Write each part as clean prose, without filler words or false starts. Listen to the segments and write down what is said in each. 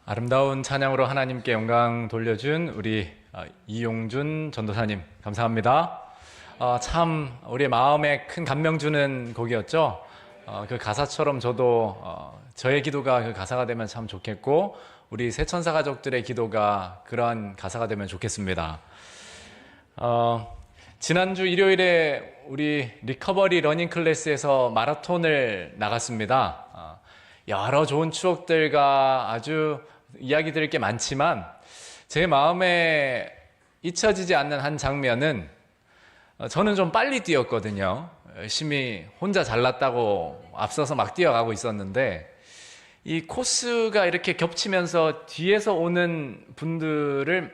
아름다운 찬양으로 하나님께 영광 돌려준 우리 이용준 전도사님 감사합니다. 참 우리의 마음에 큰 감명 주는 곡이었죠. 그 가사처럼 저도 저의 기도가 그 가사가 되면 참 좋겠고 우리 새천사 가족들의 기도가 그러한 가사가 되면 좋겠습니다. 지난주 일요일에 우리 리커버리 러닝 클래스에서 마라톤을 나갔습니다. 여러 좋은 추억들과 아주 이야기 드릴 게 많지만 제 마음에 잊혀지지 않는 한 장면은 저는 좀 빨리 뛰었거든요. 열심히 혼자 잘났다고 앞서서 막 뛰어가고 있었는데 이 코스가 이렇게 겹치면서 뒤에서 오는 분들을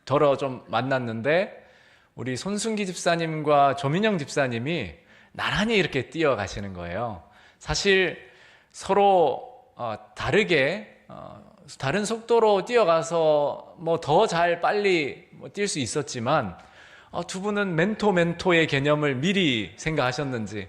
더러 좀 만났는데 우리 손순기 집사님과 조민영 집사님이 나란히 이렇게 뛰어가시는 거예요. 사실 서로 다르게 다른 속도로 뛰어가서 뭐 더 잘 빨리 뛸 수 있었지만 두 분은 멘토의 개념을 미리 생각하셨는지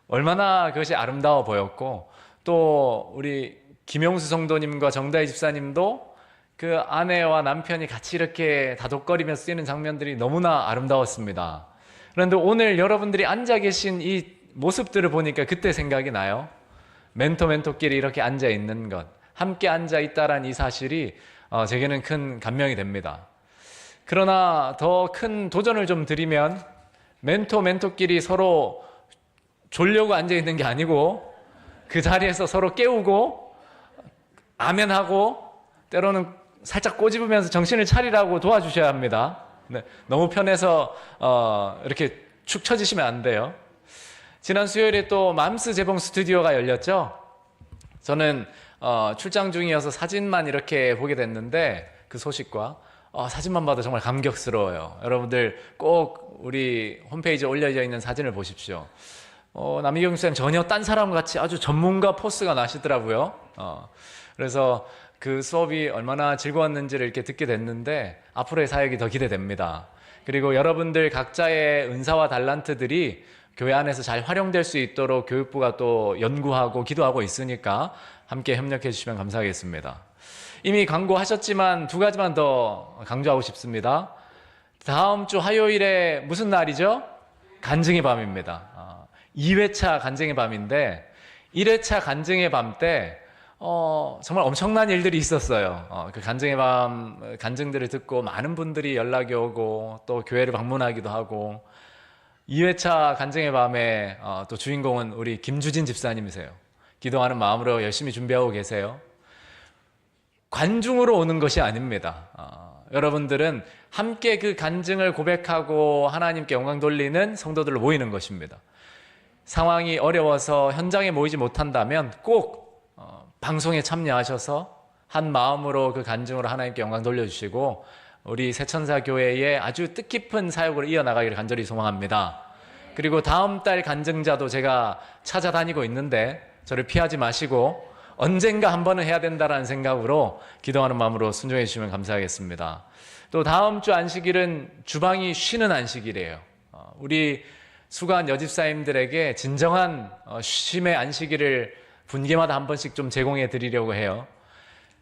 얼마나 그것이 아름다워 보였고 또 우리 김용수 성도님과 정다희 집사님도 그 아내와 남편이 같이 이렇게 다독거리면서 뛰는 장면들이 너무나 아름다웠습니다. 그런데 오늘 여러분들이 앉아 계신 이 모습들을 보니까 그때 생각이 나요. 멘토끼리 이렇게 앉아 있는 것, 함께 앉아 있다라는 이 사실이 제게는 큰 감명이 됩니다. 그러나 더 큰 도전을 좀 드리면 멘토끼리 서로 졸려고 앉아 있는 게 아니고 그 자리에서 서로 깨우고 아멘하고 때로는 살짝 꼬집으면서 정신을 차리라고 도와주셔야 합니다. 네, 너무 편해서 이렇게 축 처지시면 안 돼요. 지난 수요일에 또 맘스 재봉 스튜디오가 열렸죠. 저는 출장 중이어서 사진만 이렇게 보게 됐는데 그 소식과 사진만 봐도 정말 감격스러워요. 여러분들 꼭 우리 홈페이지에 올려져 있는 사진을 보십시오. 남희경 쌤 전혀 딴 사람 같이 아주 전문가 포스가 나시더라고요. 그래서 그 수업이 얼마나 즐거웠는지를 이렇게 듣게 됐는데 앞으로의 사역이 더 기대됩니다. 그리고 여러분들 각자의 은사와 달란트들이 교회 안에서 잘 활용될 수 있도록 교육부가 또 연구하고 기도하고 있으니까 함께 협력해 주시면 감사하겠습니다. 이미 광고하셨지만 두 가지만 더 강조하고 싶습니다. 다음 주 화요일에 무슨 날이죠? 간증의 밤입니다. 2회차 간증의 밤인데 1회차 간증의 밤 때 정말 엄청난 일들이 있었어요. 그 간증의 밤 간증들을 듣고 많은 분들이 연락이 오고 또 교회를 방문하기도 하고 2회차 간증의 밤에 또 주인공은 우리 김주진 집사님이세요. 기도하는 마음으로 열심히 준비하고 계세요. 관중으로 오는 것이 아닙니다. 여러분들은 함께 그 간증을 고백하고 하나님께 영광 돌리는 성도들로 모이는 것입니다. 상황이 어려워서 현장에 모이지 못한다면 꼭 방송에 참여하셔서 한 마음으로 그 간증으로 하나님께 영광 돌려주시고 우리 새천사 교회의 아주 뜻깊은 사역으로 이어나가기를 간절히 소망합니다. 그리고 다음 달 간증자도 제가 찾아다니고 있는데 저를 피하지 마시고 언젠가 한 번은 해야 된다라는 생각으로 기도하는 마음으로 순종해 주시면 감사하겠습니다. 또 다음 주 안식일은 주방이 쉬는 안식일이에요. 우리 수고한 여집사님들에게 진정한 쉼의 안식일을 분기마다 한 번씩 좀 제공해 드리려고 해요.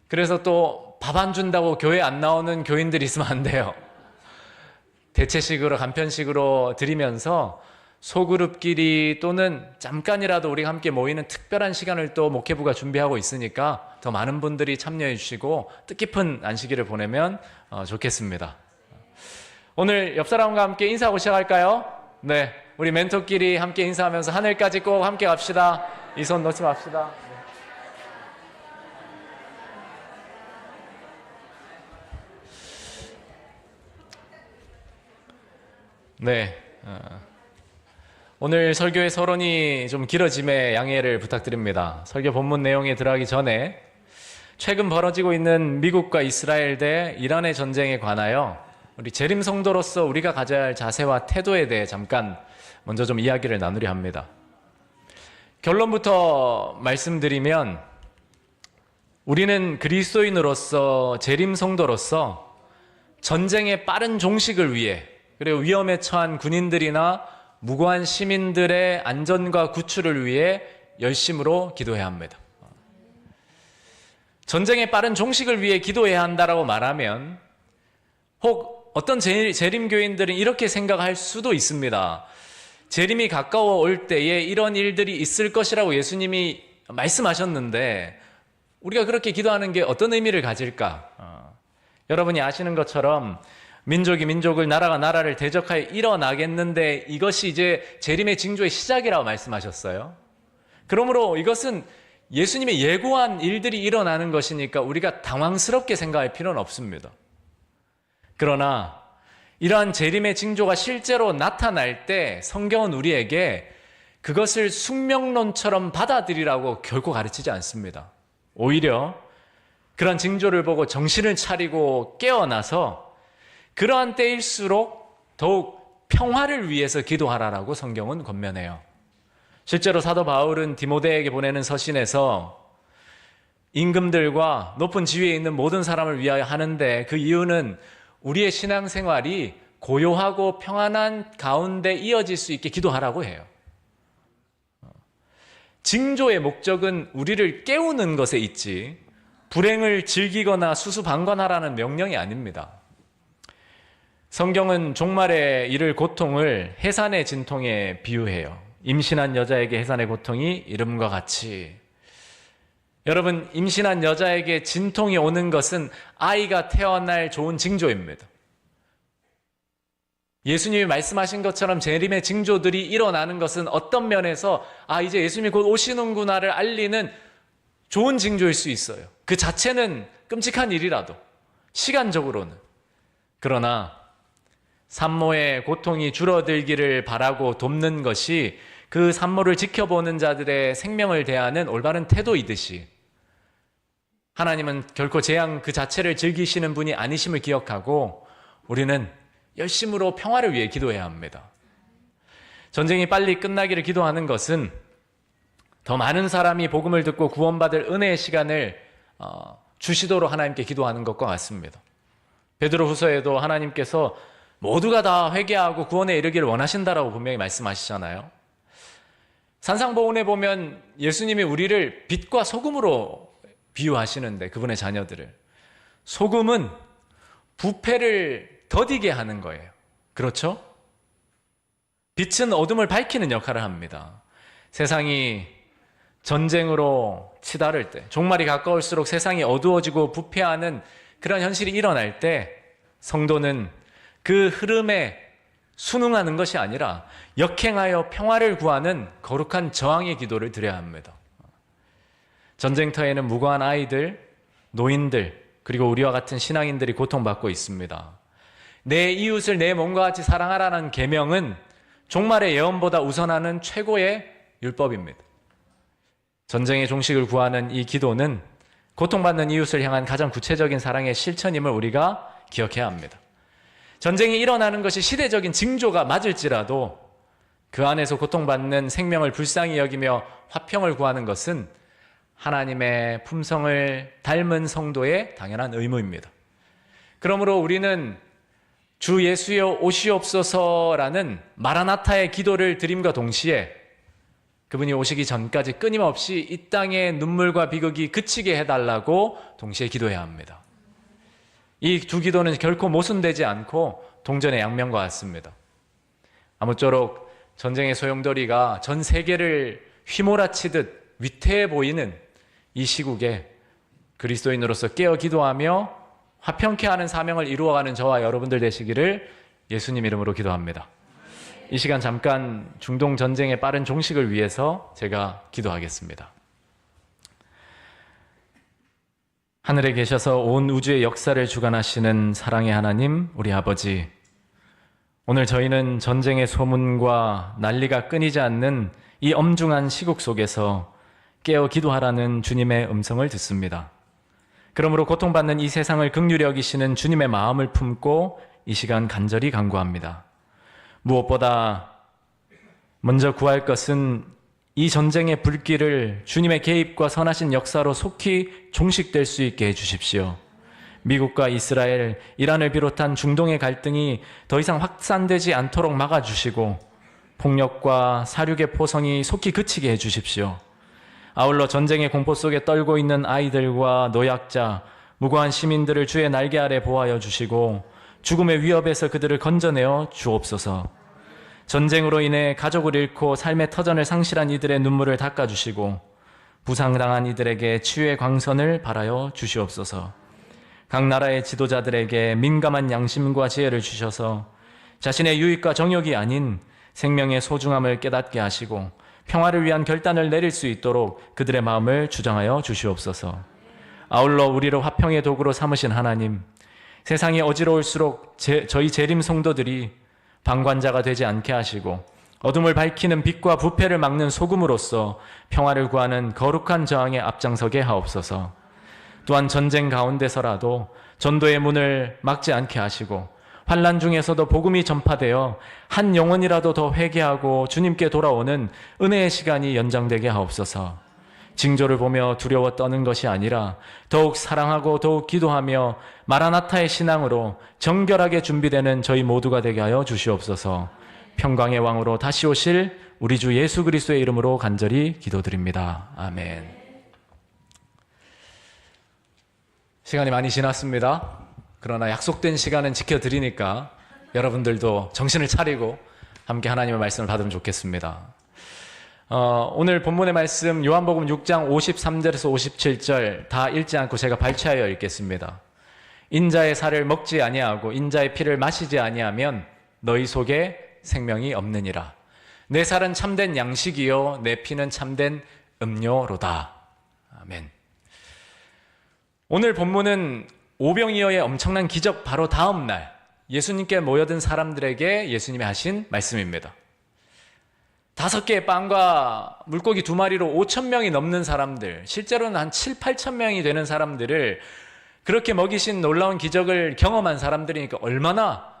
그래서 또 밥 안 준다고 교회 안 나오는 교인들이 있으면 안 돼요. 대체식으로 간편식으로 드리면서 소그룹끼리 또는 잠깐이라도 우리가 함께 모이는 특별한 시간을 또 목회부가 준비하고 있으니까 더 많은 분들이 참여해 주시고 뜻깊은 안식일을 보내면 좋겠습니다. 오늘 옆 사람과 함께 인사하고 시작할까요? 네, 우리 멘토끼리 함께 인사하면서 하늘까지 꼭 함께 갑시다. 이 손 놓지 맙시다. 네, 오늘 설교의 서론이 좀 길어짐에 양해를 부탁드립니다. 설교 본문 내용에 들어가기 전에 최근 벌어지고 있는 미국과 이스라엘 대 이란의 전쟁에 관하여 우리 재림 성도로서 우리가 가져야 할 자세와 태도에 대해 잠깐 먼저 좀 이야기를 나누려 합니다. 결론부터 말씀드리면 우리는 그리스도인으로서 재림 성도로서 전쟁의 빠른 종식을 위해 그리고 위험에 처한 군인들이나 무고한 시민들의 안전과 구출을 위해 열심으로 기도해야 합니다. 전쟁의 빠른 종식을 위해 기도해야 한다라고 말하면 혹 어떤 재림교인들은 이렇게 생각할 수도 있습니다. 재림이 가까워 올 때에 이런 일들이 있을 것이라고 예수님이 말씀하셨는데 우리가 그렇게 기도하는 게 어떤 의미를 가질까? 여러분이 아시는 것처럼 민족이 민족을, 나라가 나라를 대적하여 일어나겠는데 이것이 이제 재림의 징조의 시작이라고 말씀하셨어요. 그러므로 이것은 예수님이 예고한 일들이 일어나는 것이니까 우리가 당황스럽게 생각할 필요는 없습니다. 그러나 이러한 재림의 징조가 실제로 나타날 때 성경은 우리에게 그것을 숙명론처럼 받아들이라고 결코 가르치지 않습니다. 오히려 그런 징조를 보고 정신을 차리고 깨어나서 그러한 때일수록 더욱 평화를 위해서 기도하라라고 성경은 권면해요. 실제로 사도 바울은 디모데에게 보내는 서신에서 임금들과 높은 지위에 있는 모든 사람을 위하여 하는데 그 이유는 우리의 신앙생활이 고요하고 평안한 가운데 이어질 수 있게 기도하라고 해요. 징조의 목적은 우리를 깨우는 것에 있지 불행을 즐기거나 수수방관하라는 명령이 아닙니다. 성경은 종말에 이를 고통을 해산의 진통에 비유해요. 임신한 여자에게 해산의 고통이 이름과 같이. 여러분, 임신한 여자에게 진통이 오는 것은 아이가 태어날 좋은 징조입니다. 예수님이 말씀하신 것처럼 재림의 징조들이 일어나는 것은 어떤 면에서 이제 예수님이 곧 오시는구나를 알리는 좋은 징조일 수 있어요. 그 자체는 끔찍한 일이라도 시간적으로는. 그러나 산모의 고통이 줄어들기를 바라고 돕는 것이 그 산모를 지켜보는 자들의 생명을 대하는 올바른 태도이듯이 하나님은 결코 재앙 그 자체를 즐기시는 분이 아니심을 기억하고 우리는 열심으로 평화를 위해 기도해야 합니다. 전쟁이 빨리 끝나기를 기도하는 것은 더 많은 사람이 복음을 듣고 구원받을 은혜의 시간을 주시도록 하나님께 기도하는 것과 같습니다. 베드로후서에도 하나님께서 모두가 다 회개하고 구원에 이르기를 원하신다라고 분명히 말씀하시잖아요. 산상보훈에 보면 예수님이 우리를 빛과 소금으로 비유하시는데 그분의 자녀들을 소금은 부패를 더디게 하는 거예요. 그렇죠? 빛은 어둠을 밝히는 역할을 합니다. 세상이 전쟁으로 치달을 때, 종말이 가까울수록 세상이 어두워지고 부패하는 그런 현실이 일어날 때 성도는 그 흐름에 순응하는 것이 아니라 역행하여 평화를 구하는 거룩한 저항의 기도를 드려야 합니다. 전쟁터에는 무고한 아이들, 노인들, 그리고 우리와 같은 신앙인들이 고통받고 있습니다. 내 이웃을 내 몸과 같이 사랑하라는 계명은 종말의 예언보다 우선하는 최고의 율법입니다. 전쟁의 종식을 구하는 이 기도는 고통받는 이웃을 향한 가장 구체적인 사랑의 실천임을 우리가 기억해야 합니다. 전쟁이 일어나는 것이 시대적인 징조가 맞을지라도 그 안에서 고통받는 생명을 불쌍히 여기며 화평을 구하는 것은 하나님의 품성을 닮은 성도의 당연한 의무입니다. 그러므로 우리는 주 예수여 오시옵소서라는 마라나타의 기도를 드림과 동시에 그분이 오시기 전까지 끊임없이 이 땅의 눈물과 비극이 그치게 해달라고 동시에 기도해야 합니다. 이 두 기도는 결코 모순되지 않고 동전의 양면과 같습니다. 아무쪼록 전쟁의 소용돌이가 전 세계를 휘몰아치듯 위태해 보이는 이 시국에 그리스도인으로서 깨어 기도하며 화평케 하는 사명을 이루어가는 저와 여러분들 되시기를 예수님 이름으로 기도합니다. 이 시간 잠깐 중동 전쟁의 빠른 종식을 위해서 제가 기도하겠습니다. 하늘에 계셔서 온 우주의 역사를 주관하시는 사랑의 하나님, 우리 아버지, 오늘 저희는 전쟁의 소문과 난리가 끊이지 않는 이 엄중한 시국 속에서 깨어 기도하라는 주님의 음성을 듣습니다. 그러므로 고통받는 이 세상을 긍휼히 여기시는 주님의 마음을 품고 이 시간 간절히 간구합니다. 무엇보다 먼저 구할 것은 이 전쟁의 불길을 주님의 개입과 선하신 역사로 속히 종식될 수 있게 해주십시오. 미국과 이스라엘, 이란을 비롯한 중동의 갈등이 더 이상 확산되지 않도록 막아주시고 폭력과 사륙의 포성이 속히 그치게 해주십시오. 아울러 전쟁의 공포 속에 떨고 있는 아이들과 노약자, 무고한 시민들을 주의 날개 아래 보호하여 주시고 죽음의 위협에서 그들을 건져내어 주옵소서. 전쟁으로 인해 가족을 잃고 삶의 터전을 상실한 이들의 눈물을 닦아주시고 부상당한 이들에게 치유의 광선을 발하여 주시옵소서. 각 나라의 지도자들에게 민감한 양심과 지혜를 주셔서 자신의 유익과 정욕이 아닌 생명의 소중함을 깨닫게 하시고 평화를 위한 결단을 내릴 수 있도록 그들의 마음을 주장하여 주시옵소서. 아울러 우리를 화평의 도구로 삼으신 하나님, 세상이 어지러울수록 저희 재림 성도들이 방관자가 되지 않게 하시고 어둠을 밝히는 빛과 부패를 막는 소금으로서 평화를 구하는 거룩한 저항에 앞장서게 하옵소서. 또한 전쟁 가운데서라도 전도의 문을 막지 않게 하시고 환난 중에서도 복음이 전파되어 한 영혼이라도 더 회개하고 주님께 돌아오는 은혜의 시간이 연장되게 하옵소서. 징조를 보며 두려워 떠는 것이 아니라 더욱 사랑하고 더욱 기도하며 마라나타의 신앙으로 정결하게 준비되는 저희 모두가 되게 하여 주시옵소서. 평강의 왕으로 다시 오실 우리 주 예수 그리스도의 이름으로 간절히 기도드립니다. 아멘. 시간이 많이 지났습니다. 그러나 약속된 시간은 지켜드리니까 여러분들도 정신을 차리고 함께 하나님의 말씀을 받으면 좋겠습니다. 오늘 본문의 말씀 요한복음 6장 53절에서 57절 다 읽지 않고 제가 발췌하여 읽겠습니다. 인자의 살을 먹지 아니하고 인자의 피를 마시지 아니하면 너희 속에 생명이 없느니라. 내 살은 참된 양식이요 내 피는 참된 음료로다. 아멘. 오늘 본문은 오병이어의 엄청난 기적 바로 다음 날 예수님께 모여든 사람들에게 예수님이 하신 말씀입니다. 5개의 빵과 물고기 2마리로 5,000명이 넘는 사람들, 실제로는 한 7, 8천 명이 되는 사람들을 그렇게 먹이신 놀라운 기적을 경험한 사람들이니까 얼마나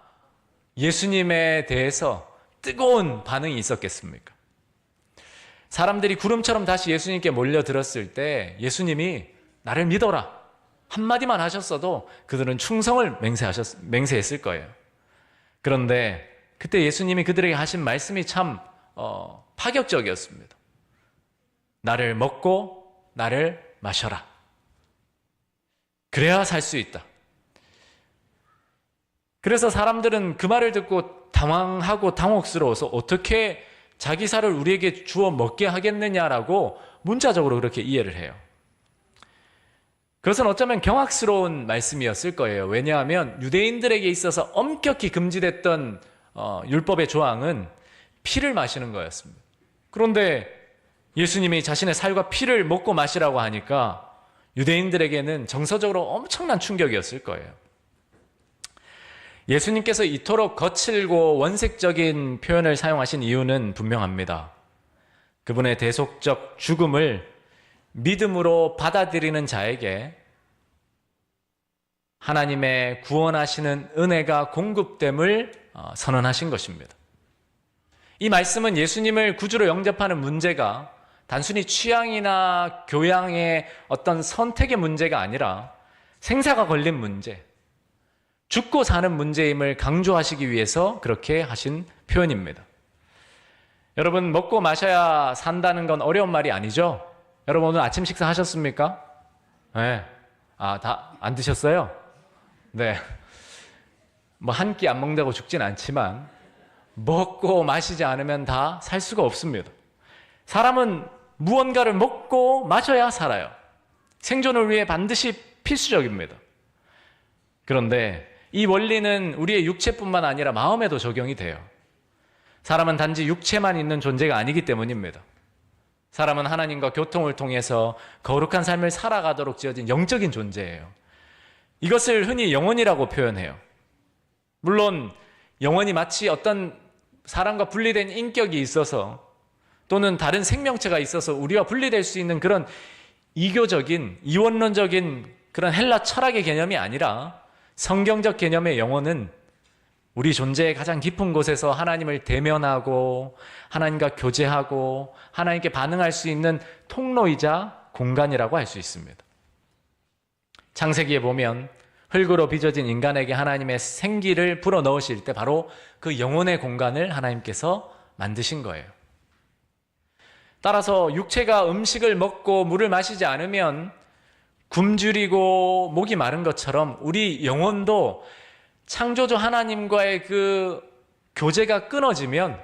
예수님에 대해서 뜨거운 반응이 있었겠습니까? 사람들이 구름처럼 다시 예수님께 몰려들었을 때 예수님이 나를 믿어라 한마디만 하셨어도 그들은 충성을 맹세했을 거예요. 그런데 그때 예수님이 그들에게 하신 말씀이 참 파격적이었습니다. 나를 먹고 나를 마셔라. 그래야 살 수 있다. 그래서 사람들은 그 말을 듣고 당황하고 당혹스러워서 어떻게 자기 살을 우리에게 주어 먹게 하겠느냐라고 문자적으로 그렇게 이해를 해요. 그것은 어쩌면 경악스러운 말씀이었을 거예요. 왜냐하면 유대인들에게 있어서 엄격히 금지됐던 율법의 조항은 피를 마시는 거였습니다. 그런데 예수님이 자신의 살과 피를 먹고 마시라고 하니까 유대인들에게는 정서적으로 엄청난 충격이었을 거예요. 예수님께서 이토록 거칠고 원색적인 표현을 사용하신 이유는 분명합니다. 그분의 대속적 죽음을 믿음으로 받아들이는 자에게 하나님의 구원하시는 은혜가 공급됨을 선언하신 것입니다. 이 말씀은 예수님을 구주로 영접하는 문제가 단순히 취향이나 교양의 어떤 선택의 문제가 아니라 생사가 걸린 문제, 죽고 사는 문제임을 강조하시기 위해서 그렇게 하신 표현입니다. 여러분, 먹고 마셔야 산다는 건 어려운 말이 아니죠? 여러분, 오늘 아침 식사 하셨습니까? 네. 다 안 드셨어요? 네. 뭐 한 끼 안 먹는다고 죽진 않지만 먹고 마시지 않으면 다 살 수가 없습니다. 사람은 무언가를 먹고 마셔야 살아요. 생존을 위해 반드시 필수적입니다. 그런데 이 원리는 우리의 육체뿐만 아니라 마음에도 적용이 돼요. 사람은 단지 육체만 있는 존재가 아니기 때문입니다. 사람은 하나님과 교통을 통해서 거룩한 삶을 살아가도록 지어진 영적인 존재예요. 이것을 흔히 영혼이라고 표현해요. 물론 영혼이 마치 어떤 사람과 분리된 인격이 있어서 또는 다른 생명체가 있어서 우리와 분리될 수 있는 그런 이교적인, 이원론적인 그런 헬라 철학의 개념이 아니라 성경적 개념의 영혼은 우리 존재의 가장 깊은 곳에서 하나님을 대면하고 하나님과 교제하고 하나님께 반응할 수 있는 통로이자 공간이라고 할 수 있습니다. 창세기에 보면 흙으로 빚어진 인간에게 하나님의 생기를 불어넣으실 때 바로 그 영혼의 공간을 하나님께서 만드신 거예요. 따라서 육체가 음식을 먹고 물을 마시지 않으면 굶주리고 목이 마른 것처럼 우리 영혼도 창조주 하나님과의 그 교제가 끊어지면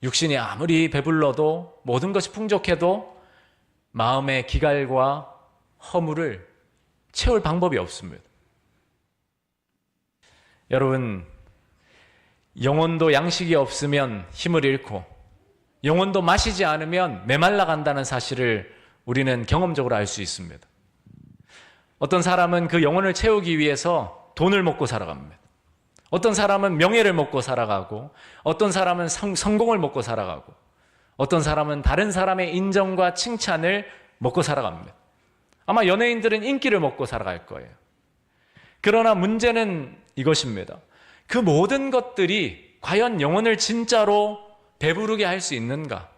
육신이 아무리 배불러도 모든 것이 풍족해도 마음의 기갈과 허물을 채울 방법이 없습니다. 여러분, 영혼도 양식이 없으면 힘을 잃고 영혼도 마시지 않으면 메말라 간다는 사실을 우리는 경험적으로 알 수 있습니다. 어떤 사람은 그 영혼을 채우기 위해서 돈을 먹고 살아갑니다. 어떤 사람은 명예를 먹고 살아가고, 어떤 사람은 성공을 먹고 살아가고, 어떤 사람은 다른 사람의 인정과 칭찬을 먹고 살아갑니다. 아마 연예인들은 인기를 먹고 살아갈 거예요. 그러나 문제는 이것입니다. 그 모든 것들이 과연 영혼을 진짜로 배부르게 할 수 있는가,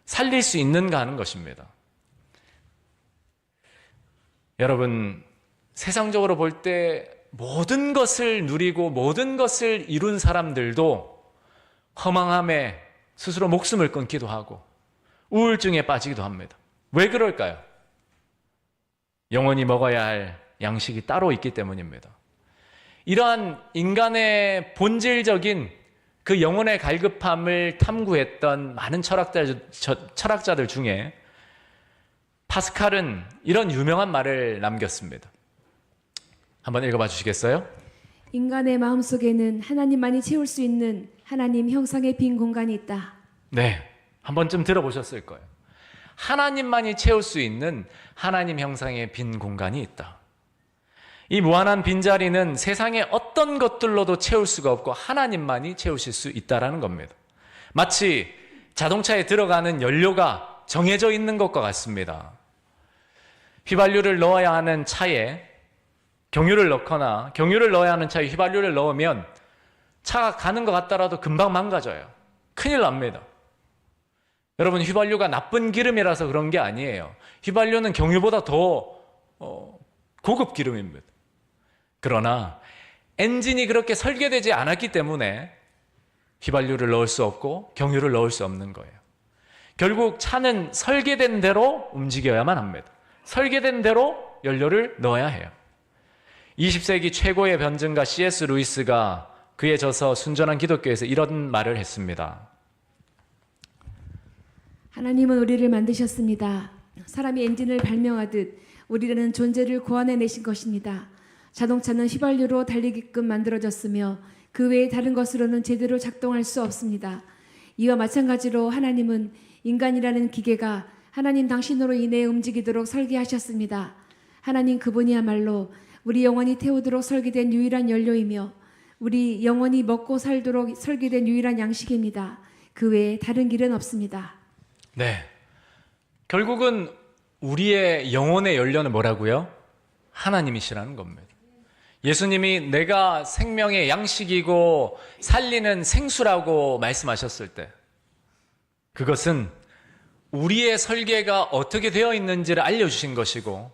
살릴 수 있는가 하는 것입니다. 여러분, 세상적으로 볼 때 모든 것을 누리고 모든 것을 이룬 사람들도 허망함에 스스로 목숨을 끊기도 하고 우울증에 빠지기도 합니다. 왜 그럴까요? 영원히 먹어야 할 양식이 따로 있기 때문입니다. 이러한 인간의 본질적인 그 영혼의 갈급함을 탐구했던 많은 철학자들 중에 파스칼은 이런 유명한 말을 남겼습니다. 한번 읽어봐 주시겠어요? 인간의 마음속에는 하나님만이 채울 수 있는 하나님 형상의 빈 공간이 있다. 네, 한 번쯤 들어보셨을 거예요. 하나님만이 채울 수 있는 하나님 형상의 빈 공간이 있다. 이 무한한 빈자리는 세상의 어떤 것들로도 채울 수가 없고 하나님만이 채우실 수 있다는 겁니다. 마치 자동차에 들어가는 연료가 정해져 있는 것과 같습니다. 휘발유를 넣어야 하는 차에 경유를 넣거나 경유를 넣어야 하는 차에 휘발유를 넣으면 차가 가는 것 같더라도 금방 망가져요. 큰일 납니다. 여러분, 휘발유가 나쁜 기름이라서 그런 게 아니에요. 휘발유는 경유보다 더 고급 기름입니다. 그러나 엔진이 그렇게 설계되지 않았기 때문에 휘발유를 넣을 수 없고 경유를 넣을 수 없는 거예요. 결국 차는 설계된 대로 움직여야만 합니다. 설계된 대로 연료를 넣어야 해요. 20세기 최고의 변증가 C.S. 루이스가 그의 저서 순전한 기독교에서 이런 말을 했습니다. 하나님은 우리를 만드셨습니다. 사람이 엔진을 발명하듯 우리라는 존재를 고안해내신 것입니다. 자동차는 휘발유로 달리게끔 만들어졌으며 그 외에 다른 것으로는 제대로 작동할 수 없습니다. 이와 마찬가지로 하나님은 인간이라는 기계가 하나님 당신으로 인해 움직이도록 설계하셨습니다. 하나님 그분이야말로 우리 영혼이 태우도록 설계된 유일한 연료이며 우리 영혼이 먹고 살도록 설계된 유일한 양식입니다. 그 외에 다른 길은 없습니다. 네, 결국은 우리의 영혼의 연료는 뭐라고요? 하나님이시라는 겁니다. 예수님이 내가 생명의 양식이고 살리는 생수라고 말씀하셨을 때 그것은 우리의 설계가 어떻게 되어 있는지를 알려주신 것이고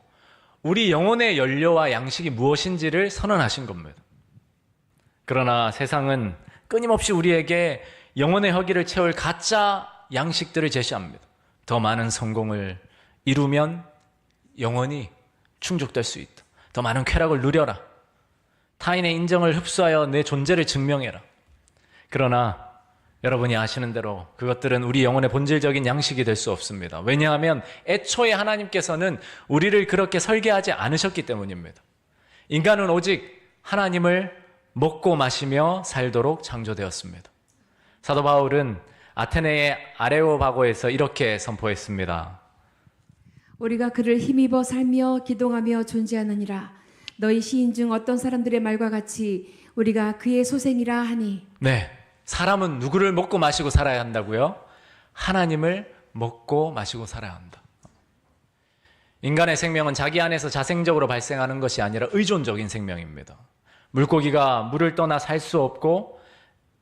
우리 영혼의 연료와 양식이 무엇인지를 선언하신 겁니다. 그러나 세상은 끊임없이 우리에게 영혼의 허기를 채울 가짜 양식들을 제시합니다. 더 많은 성공을 이루면 영혼이 충족될 수 있다. 더 많은 쾌락을 누려라. 타인의 인정을 흡수하여 내 존재를 증명해라. 그러나 여러분이 아시는 대로 그것들은 우리 영혼의 본질적인 양식이 될 수 없습니다. 왜냐하면 애초에 하나님께서는 우리를 그렇게 설계하지 않으셨기 때문입니다. 인간은 오직 하나님을 먹고 마시며 살도록 창조되었습니다. 사도 바울은 아테네의 아레오바고에서 이렇게 선포했습니다. 우리가 그를 힘입어 살며 기동하며 존재하느니라. 너희 시인 중 어떤 사람들의 말과 같이 우리가 그의 소생이라 하니. 네, 사람은 누구를 먹고 마시고 살아야 한다고요? 하나님을 먹고 마시고 살아야 한다. 인간의 생명은 자기 안에서 자생적으로 발생하는 것이 아니라 의존적인 생명입니다. 물고기가 물을 떠나 살 수 없고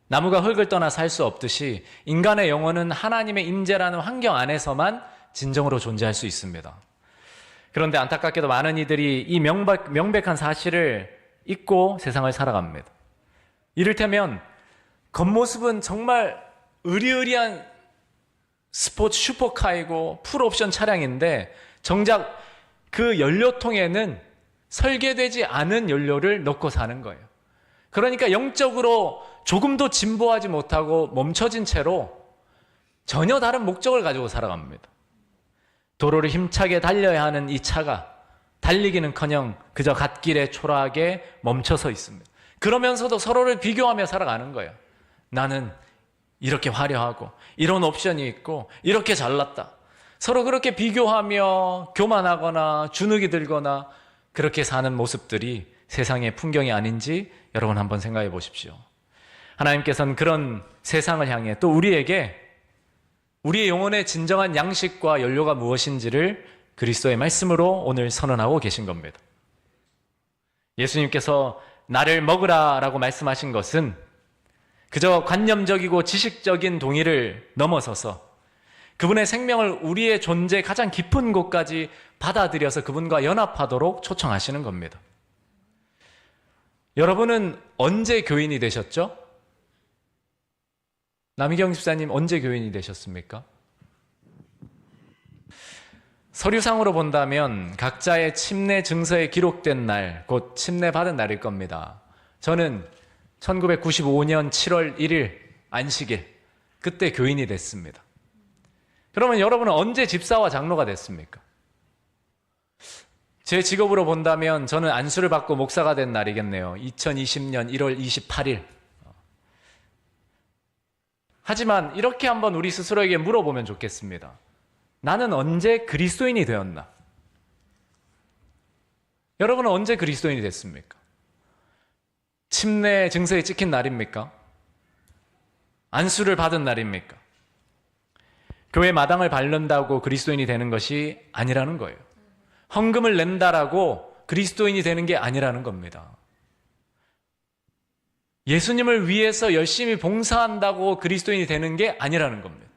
나무가 흙을 떠나 살 수 없듯이 인간의 영혼은 하나님의 임재라는 환경 안에서만 진정으로 존재할 수 있습니다. 그런데 안타깝게도 많은 이들이 이 명백한 사실을 잊고 세상을 살아갑니다. 이를테면 겉모습은 정말 의리의리한 스포츠 슈퍼카이고 풀옵션 차량인데 정작 그 연료통에는 설계되지 않은 연료를 넣고 사는 거예요. 그러니까 영적으로 조금도 진보하지 못하고 멈춰진 채로 전혀 다른 목적을 가지고 살아갑니다. 도로를 힘차게 달려야 하는 이 차가 달리기는커녕 그저 갓길에 초라하게 멈춰서 있습니다. 그러면서도 서로를 비교하며 살아가는 거예요. 나는 이렇게 화려하고 이런 옵션이 있고 이렇게 잘났다. 서로 그렇게 비교하며 교만하거나 주눅이 들거나 그렇게 사는 모습들이 세상의 풍경이 아닌지 여러분 한번 생각해 보십시오. 하나님께서는 그런 세상을 향해 또 우리에게 우리의 영혼의 진정한 양식과 연료가 무엇인지를 그리스도의 말씀으로 오늘 선언하고 계신 겁니다. 예수님께서 나를 먹으라 라고 말씀하신 것은 그저 관념적이고 지식적인 동의를 넘어서서 그분의 생명을 우리의 존재 가장 깊은 곳까지 받아들여서 그분과 연합하도록 초청하시는 겁니다. 여러분은 언제 교인이 되셨죠? 남희경 집사님 언제 교인이 되셨습니까? 서류상으로 본다면 각자의 침례 증서에 기록된 날, 곧 침례 받은 날일 겁니다. 저는 1995년 7월 1일 안식일, 그때 교인이 됐습니다. 그러면 여러분은 언제 집사와 장로가 됐습니까? 제 직업으로 본다면 저는 안수를 받고 목사가 된 날이겠네요. 2020년 1월 28일. 하지만 이렇게 한번 우리 스스로에게 물어보면 좋겠습니다. 나는 언제 그리스도인이 되었나? 여러분은 언제 그리스도인이 됐습니까? 침례 증서에 찍힌 날입니까? 안수를 받은 날입니까? 교회 마당을 밟는다고 그리스도인이 되는 것이 아니라는 거예요. 헌금을 낸다라고 그리스도인이 되는 게 아니라는 겁니다. 예수님을 위해서 열심히 봉사한다고 그리스도인이 되는 게 아니라는 겁니다.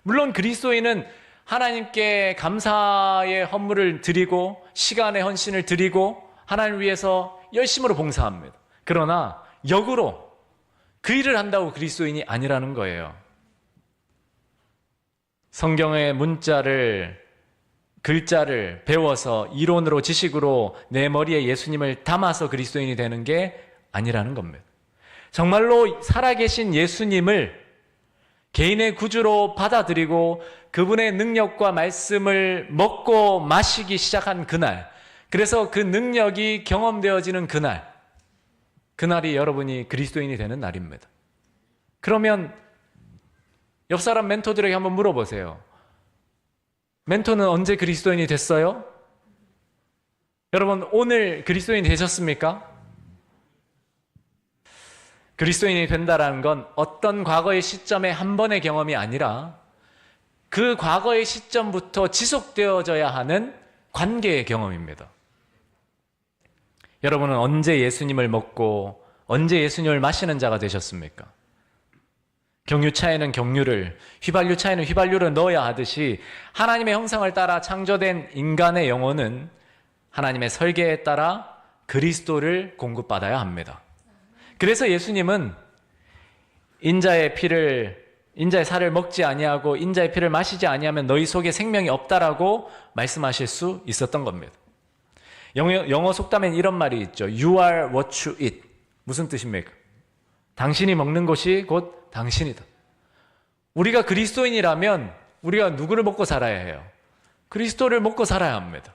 물론 그리스도인은 하나님께 감사의 헌물을 드리고 시간의 헌신을 드리고 하나님을 위해서 열심으로 봉사합니다. 그러나 역으로 그 일을 한다고 그리스도인이 아니라는 거예요. 성경의 글자를 배워서 이론으로 지식으로 내 머리에 예수님을 담아서 그리스도인이 되는 게 아니라는 겁니다. 정말로 살아계신 예수님을 개인의 구주로 받아들이고 그분의 능력과 말씀을 먹고 마시기 시작한 그날, 그래서 그 능력이 경험되어지는 그날이 여러분이 그리스도인이 되는 날입니다. 그러면 옆 사람 멘토들에게 한번 물어보세요. 멘토는 언제 그리스도인이 됐어요? 여러분 오늘 그리스도인이 되셨습니까? 그리스도인이 된다는 건 어떤 과거의 시점의 한 번의 경험이 아니라 그 과거의 시점부터 지속되어져야 하는 관계의 경험입니다. 여러분은 언제 예수님을 먹고 언제 예수님을 마시는 자가 되셨습니까? 경유차에는 경유를, 휘발유차에는 휘발유를 넣어야 하듯이 하나님의 형상을 따라 창조된 인간의 영혼은 하나님의 설계에 따라 그리스도를 공급받아야 합니다. 그래서 예수님은 인자의 살을 먹지 아니하고 인자의 피를 마시지 아니하면 너희 속에 생명이 없다라고 말씀하실 수 있었던 겁니다. 영어 속담엔 이런 말이 있죠. You are what you eat. 무슨 뜻입니까? 당신이 먹는 것이 곧 당신이다. 우리가 그리스도인이라면 우리가 누구를 먹고 살아야 해요? 그리스도를 먹고 살아야 합니다.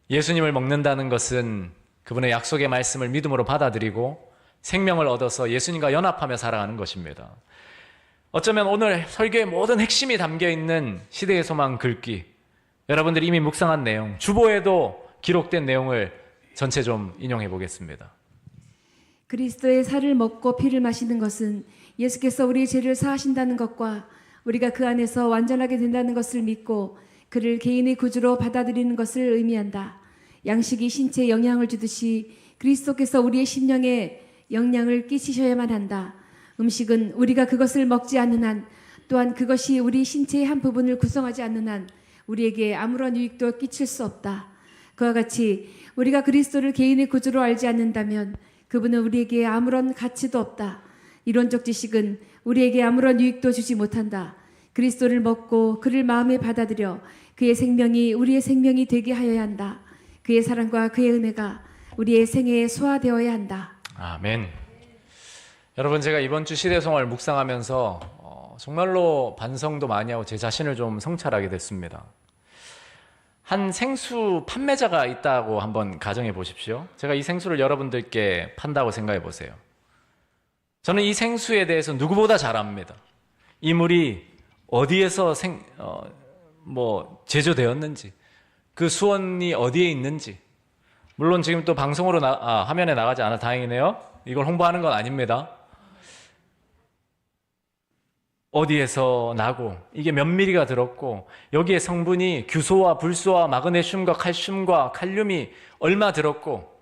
예수님을 먹는다는 것은 그분의 약속의 말씀을 믿음으로 받아들이고 생명을 얻어서 예수님과 연합하며 살아가는 것입니다. 어쩌면 오늘 설교의 모든 핵심이 담겨있는 시대의 소망 글귀, 여러분들이 이미 묵상한 내용, 주보에도 기록된 내용을 전체 좀 인용해 보겠습니다. 그리스도의 살을 먹고 피를 마시는 것은 예수께서 우리의 죄를 사하신다는 것과 우리가 그 안에서 완전하게 된다는 것을 믿고 그를 개인의 구주로 받아들이는 것을 의미한다. 양식이 신체에 영향을 주듯이 그리스도께서 우리의 심령에 영향을 끼치셔야만 한다. 음식은 우리가 그것을 먹지 않는 한, 또한 그것이 우리 신체의 한 부분을 구성하지 않는 한 우리에게 아무런 유익도 끼칠 수 없다. 그와 같이 우리가 그리스도를 개인의 구주로 알지 않는다면 그분은 우리에게 아무런 가치도 없다. 이론적 지식은 우리에게 아무런 유익도 주지 못한다. 그리스도를 먹고 그를 마음에 받아들여 그의 생명이 우리의 생명이 되게 하여야 한다. 그의 사랑과 그의 은혜가 우리의 생애에 소화되어야 한다. 아멘. 여러분, 제가 이번 주 시대송을 묵상하면서 정말로 반성도 많이 하고 제 자신을 좀 성찰하게 됐습니다. 한 생수 판매자가 있다고 한번 가정해 보십시오. 제가 이 생수를 여러분들께 판다고 생각해 보세요. 저는 이 생수에 대해서 누구보다 잘 압니다. 이 물이 어디에서 제조되었는지, 그 수원이 어디에 있는지. 물론 지금 또 방송으로 화면에 나가지 않아 다행이네요. 이걸 홍보하는 건 아닙니다. 어디에서 나고 이게 몇 미리가 들었고 여기에 성분이 규소와 불소와 마그네슘과 칼슘과 칼륨이 얼마 들었고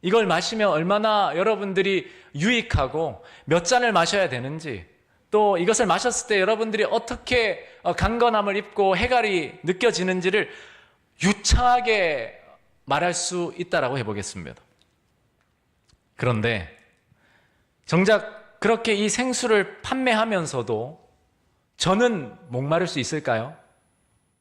이걸 마시면 얼마나 여러분들이 유익하고 몇 잔을 마셔야 되는지, 또 이것을 마셨을 때 여러분들이 어떻게 강건함을 입고 해갈이 느껴지는지를 유창하게 말할 수 있다라고 해보겠습니다. 그런데 정작 그렇게 이 생수를 판매하면서도 저는 목마를 수 있을까요?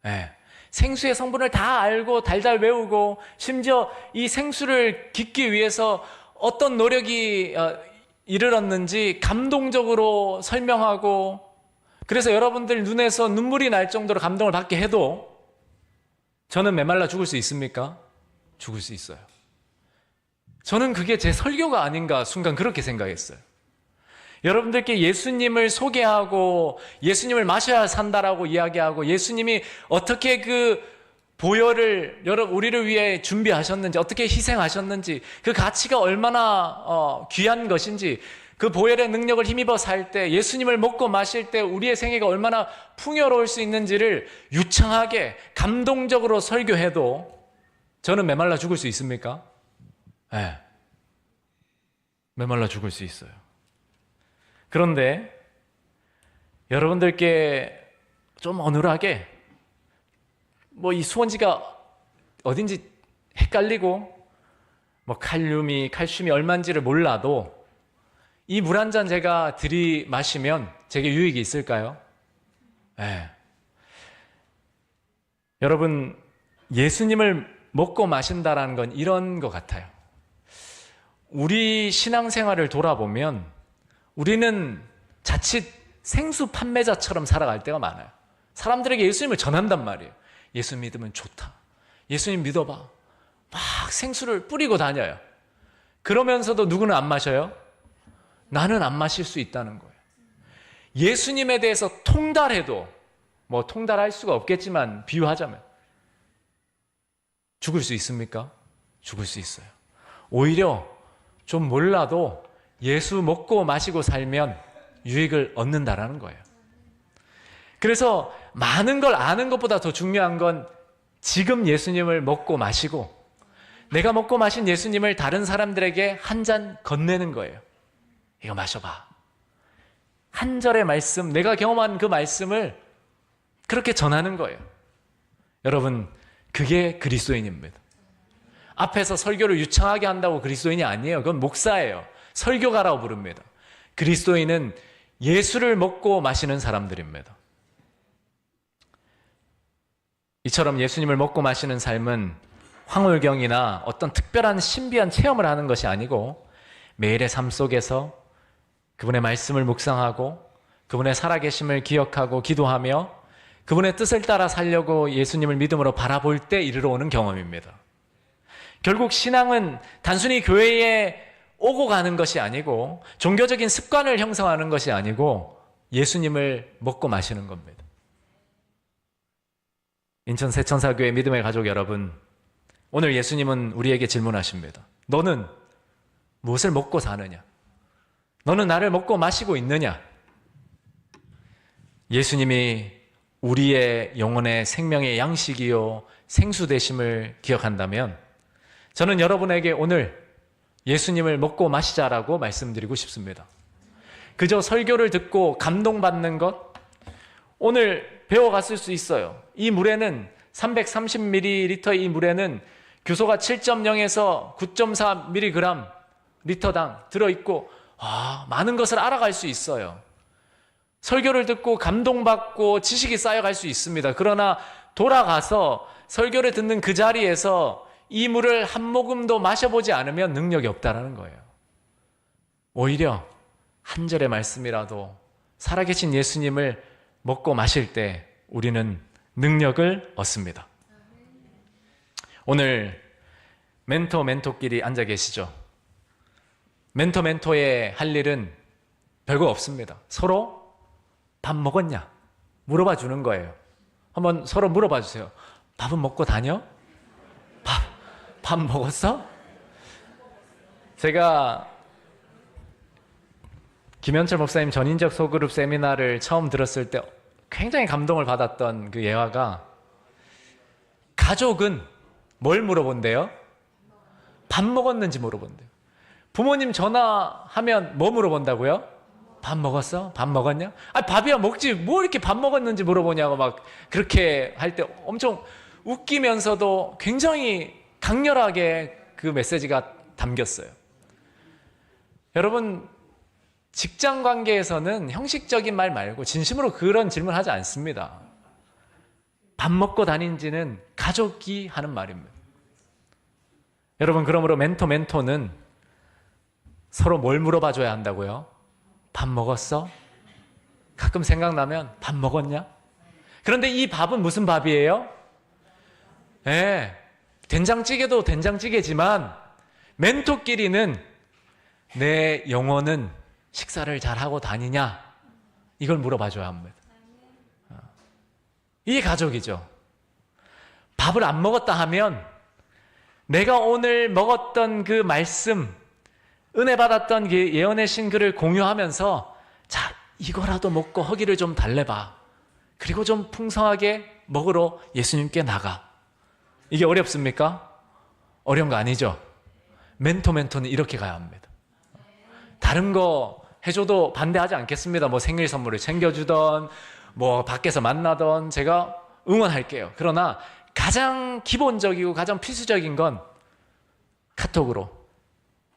네. 생수의 성분을 다 알고 달달 외우고 심지어 이 생수를 깃기 위해서 어떤 노력이 이르렀는지 감동적으로 설명하고, 그래서 여러분들 눈에서 눈물이 날 정도로 감동을 받게 해도 저는 메말라 죽을 수 있습니까? 죽을 수 있어요. 저는 그게 제 설교가 아닌가 순간 그렇게 생각했어요. 여러분들께 예수님을 소개하고 예수님을 마셔야 산다라고 이야기하고 예수님이 어떻게 그 보혈을 우리를 위해 준비하셨는지, 어떻게 희생하셨는지, 그 가치가 얼마나 귀한 것인지, 그 보혈의 능력을 힘입어 살 때, 예수님을 먹고 마실 때 우리의 생애가 얼마나 풍요로울 수 있는지를 유창하게 감동적으로 설교해도 저는 메말라 죽을 수 있습니까? 네. 메말라 죽을 수 있어요. 그런데 여러분들께 좀 어눌하게 이 수원지가 어딘지 헷갈리고 칼슘이 얼마인지를 몰라도 이 물 한 잔 제가 들이마시면 제게 유익이 있을까요? 네. 여러분, 예수님을 먹고 마신다라는 건 이런 것 같아요. 우리 신앙생활을 돌아보면 우리는 자칫 생수 판매자처럼 살아갈 때가 많아요. 사람들에게 예수님을 전한단 말이에요. 예수 믿으면 좋다. 예수님 믿어봐. 막 생수를 뿌리고 다녀요. 그러면서도 누구는 안 마셔요? 나는 안 마실 수 있다는 거예요. 예수님에 대해서 통달해도 통달할 수가 없겠지만 비유하자면 죽을 수 있습니까? 죽을 수 있어요. 오히려 좀 몰라도 예수 먹고 마시고 살면 유익을 얻는다라는 거예요. 그래서 많은 걸 아는 것보다 더 중요한 건 지금 예수님을 먹고 마시고 내가 먹고 마신 예수님을 다른 사람들에게 한 잔 건네는 거예요. 이거 마셔봐. 한 절의 말씀, 내가 경험한 그 말씀을 그렇게 전하는 거예요. 여러분, 그게 그리스도인입니다. 앞에서 설교를 유창하게 한다고 그리스도인이 아니에요. 그건 목사예요. 설교가라고 부릅니다. 그리스도인은 예수를 먹고 마시는 사람들입니다. 이처럼 예수님을 먹고 마시는 삶은 황홀경이나 어떤 특별한 신비한 체험을 하는 것이 아니고 매일의 삶 속에서 그분의 말씀을 묵상하고 그분의 살아계심을 기억하고 기도하며 그분의 뜻을 따라 살려고 예수님을 믿음으로 바라볼 때 이르러 오는 경험입니다. 결국 신앙은 단순히 교회에 오고 가는 것이 아니고 종교적인 습관을 형성하는 것이 아니고 예수님을 먹고 마시는 겁니다. 인천 새천사교회 믿음의 가족 여러분, 오늘 예수님은 우리에게 질문하십니다. 너는 무엇을 먹고 사느냐? 너는 나를 먹고 마시고 있느냐? 예수님이 우리의 영혼의 생명의 양식이요 생수 되심을 기억한다면 저는 여러분에게 오늘 예수님을 먹고 마시자라고 말씀드리고 싶습니다. 그저 설교를 듣고 감동받는 것, 오늘 배워갔을 수 있어요. 이 물에는 330ml 이 물에는 규소가 7.0에서 9.4mg 리터당 들어있고 많은 것을 알아갈 수 있어요. 설교를 듣고 감동받고 지식이 쌓여갈 수 있습니다. 그러나 돌아가서 설교를 듣는 그 자리에서 이 물을 한 모금도 마셔보지 않으면 능력이 없다라는 거예요. 오히려 한 절의 말씀이라도 살아계신 예수님을 먹고 마실 때 우리는 능력을 얻습니다. 오늘 멘토끼리 앉아 계시죠? 멘토의 할 일은 별거 없습니다. 서로 밥 먹었냐? 물어봐 주는 거예요. 한번 서로 물어봐 주세요. 밥은 먹고 다녀? 밥 먹었어? 제가 김현철 목사님 전인적 소그룹 세미나를 처음 들었을 때 굉장히 감동을 받았던 그 예화가, 가족은 뭘 물어본대요? 밥 먹었는지 물어본대요. 부모님 전화하면 뭐 물어본다고요? 밥 먹었어? 밥 먹었냐? 아, 밥이야 먹지 뭐 이렇게 밥 먹었는지 물어보냐고 막 그렇게 할 때 엄청 웃기면서도 굉장히 강렬하게 그 메시지가 담겼어요. 여러분, 직장 관계에서는 형식적인 말 말고 진심으로 그런 질문을 하지 않습니다. 밥 먹고 다닌지는 가족이 하는 말입니다. 여러분, 그러므로 멘토는 서로 뭘 물어봐 줘야 한다고요? 밥 먹었어? 가끔 생각나면 밥 먹었냐? 그런데 이 밥은 무슨 밥이에요? 된장찌개도 된장찌개지만 멘토끼리는 내 영혼은 식사를 잘하고 다니냐? 이걸 물어봐 줘야 합니다. 이게 가족이죠. 밥을 안 먹었다 하면 내가 오늘 먹었던 그 말씀, 은혜 받았던 그 예언의 신글을 공유하면서, 자, 이거라도 먹고 허기를 좀 달래봐. 그리고 좀 풍성하게 먹으러 예수님께 나가. 이게 어렵습니까? 어려운 거 아니죠? 멘토는 이렇게 가야 합니다. 다른 거 해줘도 반대하지 않겠습니다. 뭐 생일 선물을 챙겨주던, 뭐 밖에서 만나던 제가 응원할게요. 그러나 가장 기본적이고 가장 필수적인 건 카톡으로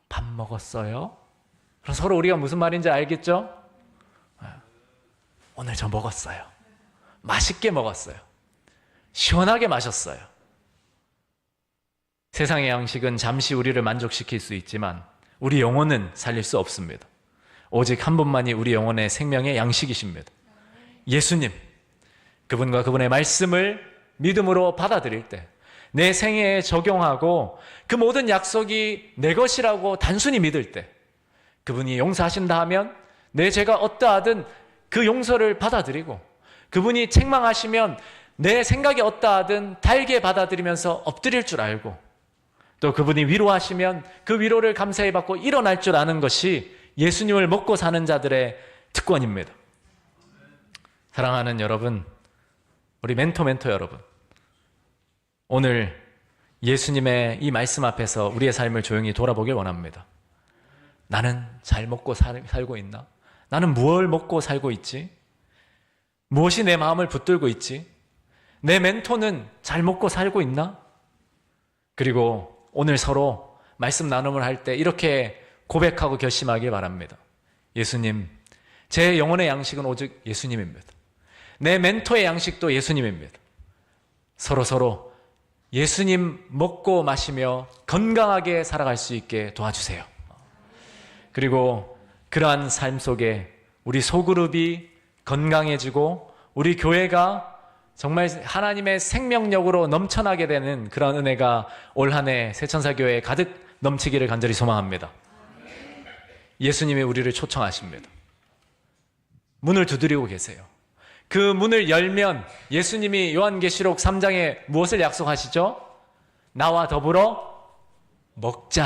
밥 먹었어요? 그럼 서로 우리가 무슨 말인지 알겠죠? 오늘 저 먹었어요. 맛있게 먹었어요. 시원하게 마셨어요. 세상의 양식은 잠시 우리를 만족시킬 수 있지만 우리 영혼은 살릴 수 없습니다. 오직 한 분만이 우리 영혼의 생명의 양식이십니다. 예수님, 그분과 그분의 말씀을 믿음으로 받아들일 때 내 생애에 적용하고 그 모든 약속이 내 것이라고 단순히 믿을 때, 그분이 용서하신다 하면 내 죄가 어떠하든 그 용서를 받아들이고, 그분이 책망하시면 내 생각이 어떠하든 달게 받아들이면서 엎드릴 줄 알고, 또 그분이 위로하시면 그 위로를 감사히 받고 일어날 줄 아는 것이 예수님을 먹고 사는 자들의 특권입니다. 사랑하는 여러분, 우리 멘토 여러분, 오늘 예수님의 이 말씀 앞에서 우리의 삶을 조용히 돌아보길 원합니다. 나는 잘 먹고 살고 있나? 나는 무엇을 먹고 살고 있지? 무엇이 내 마음을 붙들고 있지? 내 멘토는 잘 먹고 살고 있나? 그리고 오늘 서로 말씀 나눔을 할 때 이렇게 고백하고 결심하길 바랍니다. 예수님, 제 영혼의 양식은 오직 예수님입니다. 내 멘토의 양식도 예수님입니다. 서로 예수님 먹고 마시며 건강하게 살아갈 수 있게 도와주세요. 그리고 그러한 삶 속에 우리 소그룹이 건강해지고 우리 교회가 정말 하나님의 생명력으로 넘쳐나게 되는 그런 은혜가 올 한 해 새천사교회에 가득 넘치기를 간절히 소망합니다. 예수님이 우리를 초청하십니다. 문을 두드리고 계세요. 그 문을 열면 예수님이 요한계시록 3장에 무엇을 약속하시죠? 나와 더불어 먹자.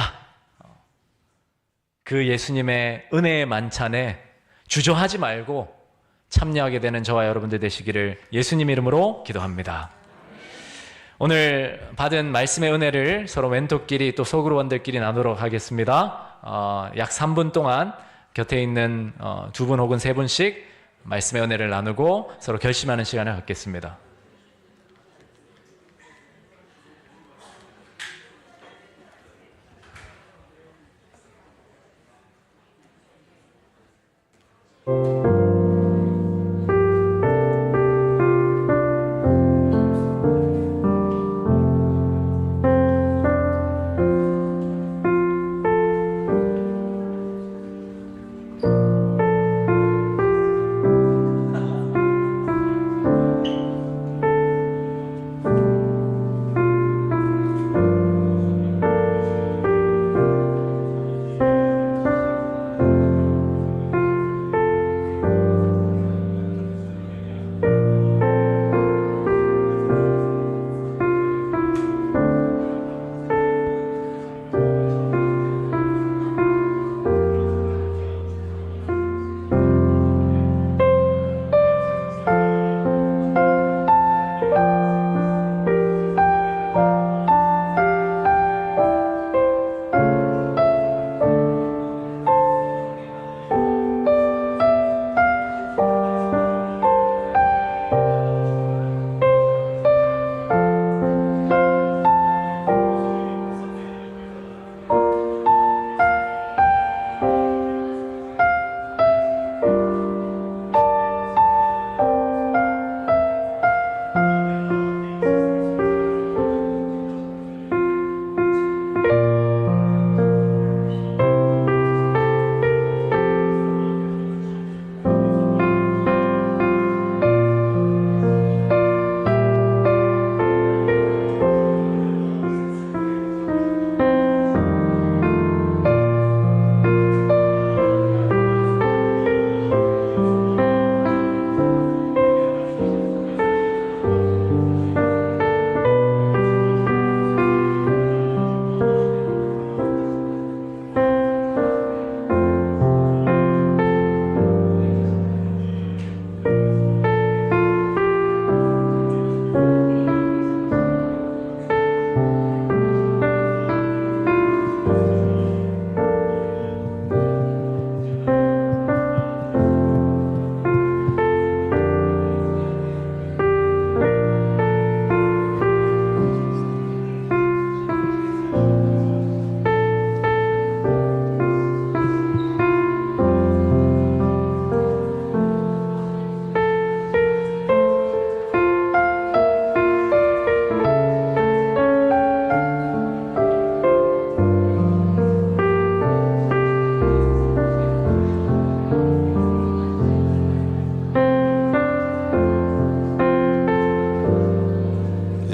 그 예수님의 은혜의 만찬에 주저하지 말고 참여하게 되는 저와 여러분들 되시기를 예수님 이름으로 기도합니다. 오늘 받은 말씀의 은혜를 서로 멘토끼리 또 소그룹원들끼리 나누도록 하겠습니다. 약 3분 동안 곁에 있는 2분 혹은 3분씩 말씀의 은혜를 나누고 서로 결심하는 시간을 갖겠습니다.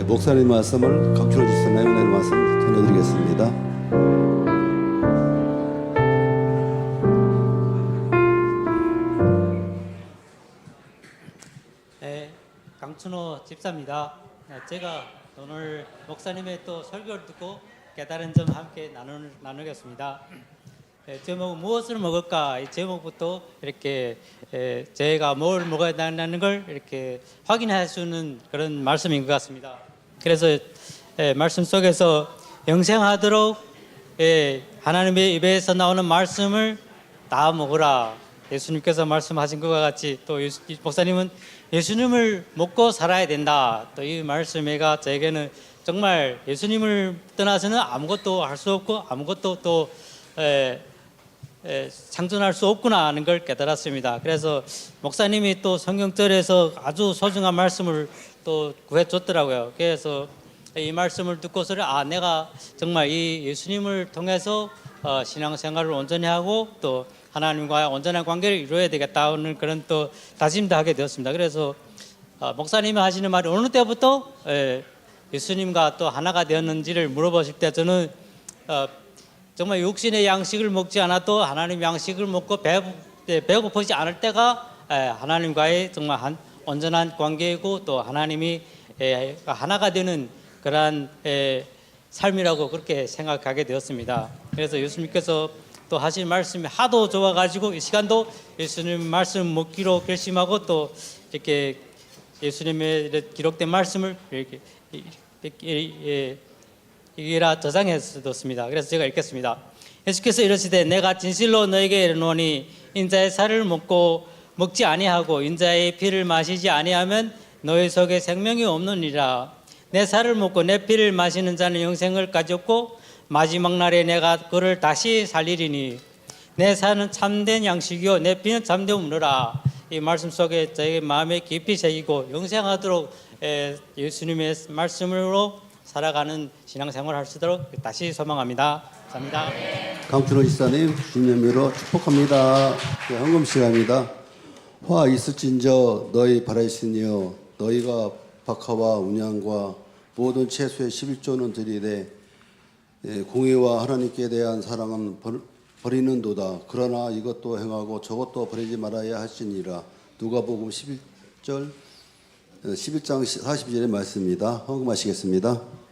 목사님 말씀을 강춘호 지사님 은혜의 말씀 전해드리겠습니다. 네, 강춘호 집사입니다. 네, 제가 오늘 목사님의 또 설교를 듣고 깨달은 점 함께 나누겠습니다. 제목 무엇을 먹을까 이 제목부터 이렇게 제가 뭘 먹어야 된다는 걸 이렇게 확인할 수 있는 그런 말씀인 것 같습니다. 그래서 말씀 속에서 영생하도록 하나님의 입에서 나오는 말씀을 다 먹으라. 예수님께서 말씀하신 것과 같이 또 목사님은 예수님을 먹고 살아야 된다. 또 이 말씀에가 저에게는 정말 예수님을 떠나서는 아무것도 할 수 없고 아무것도 또 상존할 수 없구나 하는 걸 깨달았습니다. 그래서 목사님이 또 성경절에서 아주 소중한 말씀을 또 구해줬더라고요. 그래서 이 말씀을 듣고서 내가 정말 이 예수님을 통해서 신앙생활을 온전히 하고 또 하나님과의 온전한 관계를 이루어야 되겠다는 그런 또 다짐도 하게 되었습니다. 그래서 목사님이 하시는 말이 어느 때부터 예수님과 또 하나가 되었는지를 물어보실 때 저는 정말 육신의 양식을 먹지 않아도 하나님 양식을 먹고 배고프지 않을 때가 하나님과의 정말 온전한 관계이고 또 하나님이 하나가 되는 그러한 삶이라고 그렇게 생각하게 되었습니다. 그래서 예수님께서 또 하신 말씀이 하도 좋아가지고 이 시간도 예수님 말씀 먹기로 결심하고 또 이렇게 예수님의 기록된 말씀을 이렇게 이라 저장해뒀습니다. 그래서 제가 읽겠습니다. 예수께서 이르시되 내가 진실로 너에게 이르노니 인자의 살을 먹지 아니하고 인자의 피를 마시지 아니하면 너희 속에 생명이 없느니라. 내 살을 먹고 내 피를 마시는 자는 영생을 가졌고 마지막 날에 내가 그를 다시 살리리니 내 살은 참된 양식이요 내 피는 참된 음료라. 이 말씀 속에 저희 마음에 깊이 새기고 영생하도록 예수님의 말씀으로 살아가는 신앙생활을 할 수 있도록 다시 소망합니다. 감사합니다. 강춘호 지사님 주님의 미로 축복합니다. 네, 헌금 시간입니다. 화 있을진저 너희 바라시니여 너희가 박하와 운양과 모든 채소의 11조는 드리되 공의와 하나님께 대한 사랑은 버리는도다. 그러나 이것도 행하고 저것도 버리지 말아야 하시니라. 누가복음 11장 42절의 말씀입니다. 헌금하시겠습니다.